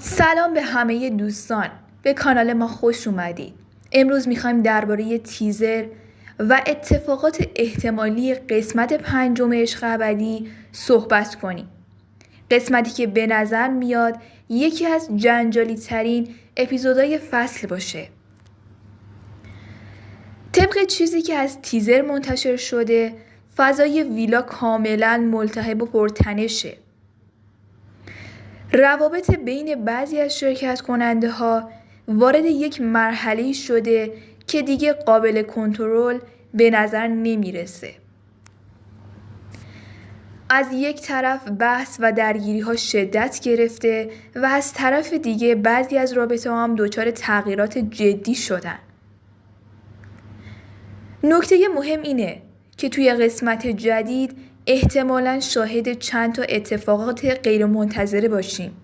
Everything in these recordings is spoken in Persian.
سلام به همه دوستان، به کانال ما خوش اومدید. امروز میخوایم درباره تیزر و اتفاقات احتمالی قسمت 5 عشق ابدی صحبت کنیم. قسمتی که به نظر میاد یکی از جنجالی ترین اپیزودهای فصل باشه. طبق چیزی که از تیزر منتشر شده، فضای ویلا کاملا ملتهب و پرتنشه. روابط بین بعضی از شرکت کننده ها وارد یک مرحله شده که دیگه قابل کنترل به نظر نمیرسه. از یک طرف بحث و درگیری ها شدت گرفته و از طرف دیگه بعضی از رابطه ها هم دچار تغییرات جدی شدن. نکته مهم اینه که توی قسمت جدید احتمالاً شاهد چند تا اتفاقات غیرمنتظره باشیم.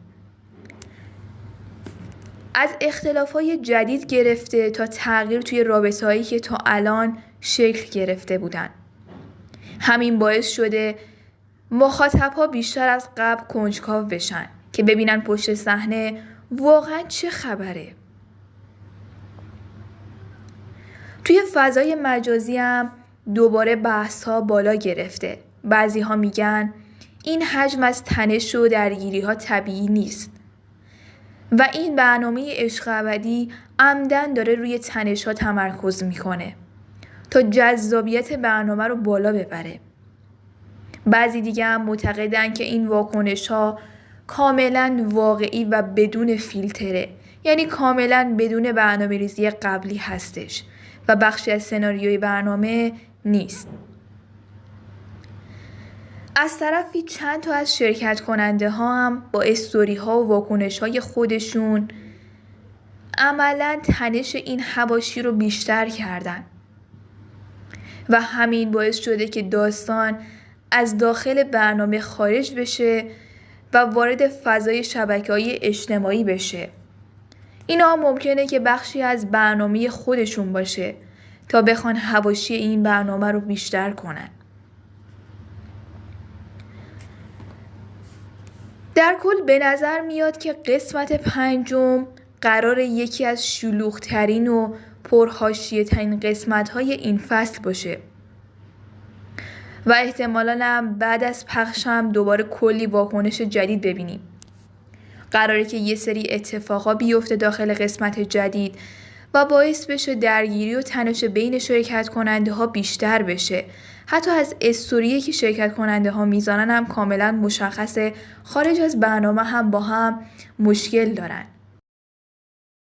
از اختلاف‌های جدید گرفته تا تغییر توی رابطه‌هایی که تا الان شکل گرفته بودن. همین باعث شده مخاطب‌ها بیشتر از قبل کنجکاو بشن که ببینن پشت صحنه واقعاً چه خبره. توی فضای مجازی هم دوباره بحث‌ها بالا گرفته. بعضی‌ها میگن این حجم از تنش و درگیری‌ها طبیعی نیست و این برنامه عشق ابدی عمدن داره روی تنش‌ها تمرکز میکنه تا جذابیت برنامه رو بالا ببره. بعضی دیگه هم معتقدن که این واکنش‌ها کاملا واقعی و بدون فیلتره، یعنی کاملا بدون برنامه‌ریزی قبلی هستش و بخشی از سناریوی برنامه نیست. از طرفی چند تا از شرکت کننده ها هم با استوری ها و واکنش های خودشون عملاً تنش این حواشی رو بیشتر کردن و همین باعث شده که داستان از داخل برنامه خارج بشه و وارد فضای شبکه‌های اجتماعی بشه. اینا ممکنه که بخشی از برنامه خودشون باشه تا بخوان حواشی این برنامه رو بیشتر کنن. در کل به نظر میاد که قسمت 5 قراره یکی از شلوغ‌ترین و پرحاشیه‌ترین قسمت‌های این فصل باشه و احتمالاً هم بعد از پخش هم دوباره کلی واکنش جدید ببینیم. قراره که یه سری اتفاقا بیفته داخل قسمت جدید و باعث بشه درگیری و تنش بین شرکت کننده ها بیشتر بشه. حتی از استوریی که شرکت کننده ها میزنن هم کاملا مشخصه خارج از برنامه هم با هم مشکل دارن.